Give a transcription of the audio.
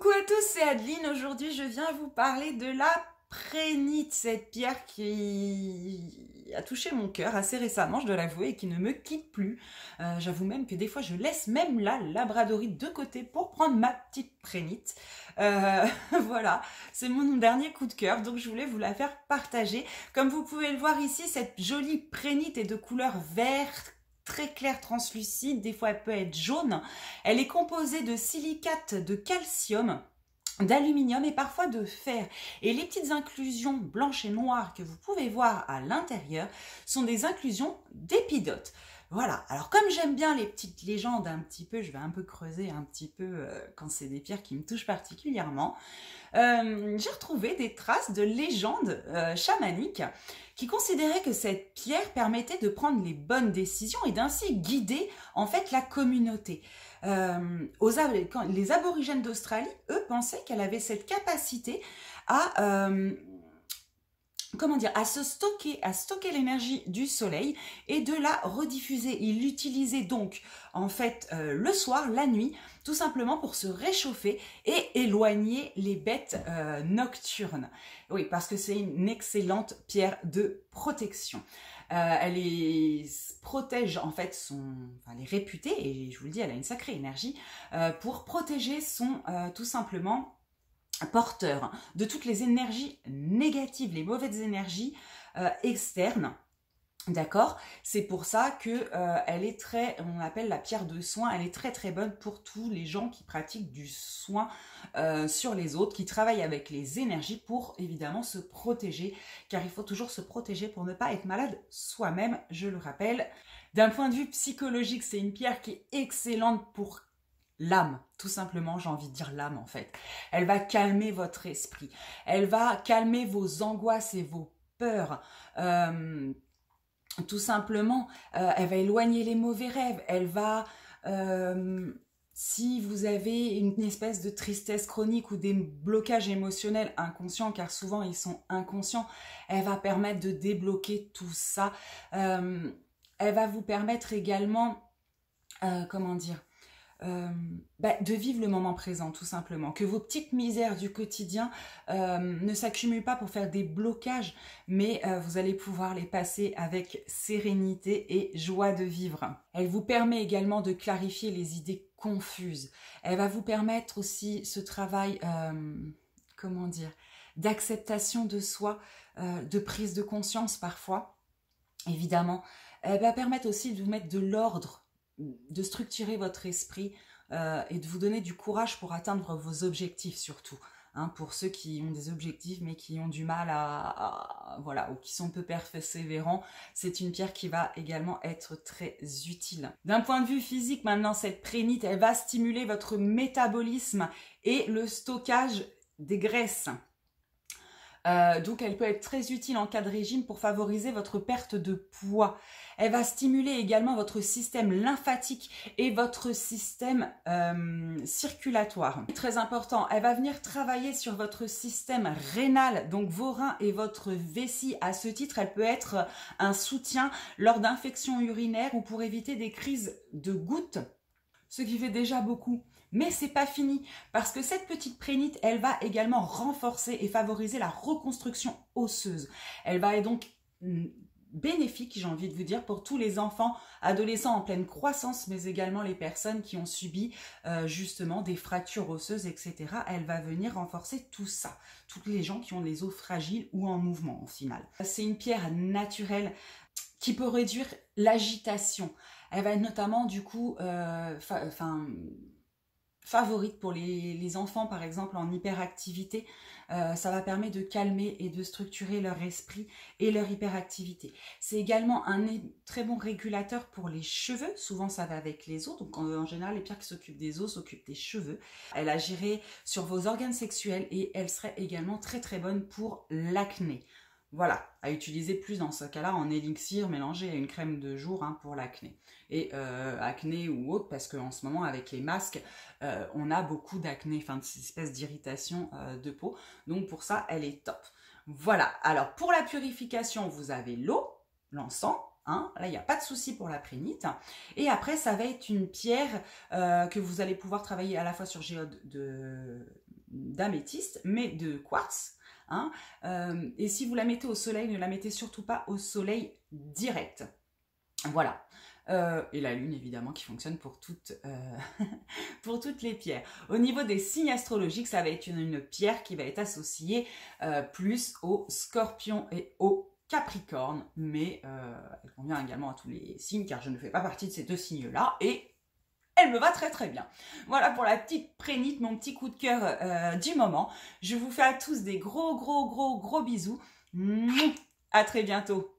Coucou à tous, c'est Adeline. Aujourd'hui, je viens vous parler de la prénite, cette pierre qui a touché mon cœur assez récemment, je dois l'avouer, et qui ne me quitte plus. J'avoue même que des fois, je laisse même la labradorite de côté pour prendre ma petite prénite. Voilà, c'est mon dernier coup de cœur, donc je voulais vous la faire partager. Comme vous pouvez le voir ici, cette jolie prénite est de couleur verte, très claire, translucide, des fois elle peut être jaune. Elle est composée de silicate de calcium, d'aluminium et parfois de fer. Et les petites inclusions blanches et noires que vous pouvez voir à l'intérieur sont des inclusions d'épidote. Voilà, alors comme j'aime bien les petites légendes un petit peu, je vais un peu creuser un petit peu quand c'est des pierres qui me touchent particulièrement, j'ai retrouvé des traces de légendes chamaniques qui considéraient que cette pierre permettait de prendre les bonnes décisions et d'ainsi guider en fait la communauté. Les aborigènes d'Australie, eux, pensaient qu'elle avait cette capacité à à stocker l'énergie du soleil et de la rediffuser. Ils l'utilisaient donc en fait le soir, la nuit, tout simplement pour se réchauffer et éloigner les bêtes nocturnes. Oui, parce que c'est une excellente pierre de protection. Protège en fait elle est réputée, et je vous le dis, elle a une sacrée énergie, pour protéger tout simplement porteur de toutes les énergies négatives, les mauvaises énergies externes. D'accord? C'est pour ça que elle est on appelle la pierre de soin, elle est très très bonne pour tous les gens qui pratiquent du soin sur les autres, qui travaillent avec les énergies pour évidemment se protéger, car il faut toujours se protéger pour ne pas être malade soi-même, je le rappelle. D'un point de vue psychologique, c'est une pierre qui est excellente pour l'âme, tout simplement, j'ai envie de dire l'âme en fait. Elle va calmer votre esprit, elle va calmer vos angoisses et vos peurs. Tout simplement, elle va éloigner les mauvais rêves, elle va, si vous avez une espèce de tristesse chronique ou des blocages émotionnels inconscients, car souvent ils sont inconscients, elle va permettre de débloquer tout ça. Elle va vous permettre également, de vivre le moment présent, tout simplement. Que vos petites misères du quotidien ne s'accumulent pas pour faire des blocages, mais vous allez pouvoir les passer avec sérénité et joie de vivre. Elle vous permet également de clarifier les idées confuses. Elle va vous permettre aussi ce travail, d'acceptation de soi, de prise de conscience parfois, évidemment. Elle va permettre aussi de vous mettre de l'ordre, de structurer votre esprit et de vous donner du courage pour atteindre vos objectifs surtout. Hein, pour ceux qui ont des objectifs mais qui ont du mal voilà, ou qui sont peu persévérants, c'est une pierre qui va également être très utile. D'un point de vue physique maintenant, cette prénite, elle va stimuler votre métabolisme et le stockage des graisses. Donc elle peut être très utile en cas de régime pour favoriser votre perte de poids. Elle va stimuler également votre système lymphatique et votre système circulatoire. Très important, elle va venir travailler sur votre système rénal, donc vos reins et votre vessie. À ce titre, elle peut être un soutien lors d'infections urinaires ou pour éviter des crises de gouttes, ce qui fait déjà beaucoup. Mais c'est pas fini, parce que cette petite prénite, elle va également renforcer et favoriser la reconstruction osseuse. Elle va être donc bénéfique, j'ai envie de vous dire, pour tous les enfants, adolescents en pleine croissance, mais également les personnes qui ont subi justement des fractures osseuses, etc. Elle va venir renforcer tout ça. Toutes les gens qui ont les os fragiles ou en mouvement au final. C'est une pierre naturelle qui peut réduire l'agitation. Elle va être notamment du coup, favorite pour les enfants, par exemple, en hyperactivité. Ça va permettre de calmer et de structurer leur esprit et leur hyperactivité. C'est également un très bon régulateur pour les cheveux. Souvent, ça va avec les os. Donc, en général, les pierres qui s'occupent des os s'occupent des cheveux. Elle agirait sur vos organes sexuels et elle serait également très très bonne pour l'acné. Voilà, à utiliser plus dans ce cas-là en élixir mélangé à une crème de jour pour l'acné. Et acné ou autre, parce qu'en ce moment, avec les masques, on a beaucoup d'acné, enfin, de ces espèces d'irritation de peau. Donc pour ça, elle est top. Voilà, alors pour la purification, vous avez l'eau, l'encens. Là, il n'y a pas de souci pour la prénite. Et après, ça va être une pierre que vous allez pouvoir travailler à la fois sur géode d'améthyste, mais de quartz. Hein. Et si vous la mettez au soleil, ne la mettez surtout pas au soleil direct. Voilà. Et la lune, évidemment, qui fonctionne pour toutes, pour toutes les pierres. Au niveau des signes astrologiques, ça va être une pierre qui va être associée plus au scorpion et au capricorne, mais elle convient également à tous les signes, car je ne fais pas partie de ces deux signes-là, et elle me va très très bien. Voilà pour la petite prénite, mon petit coup de cœur du moment. Je vous fais à tous des gros bisous. À très bientôt.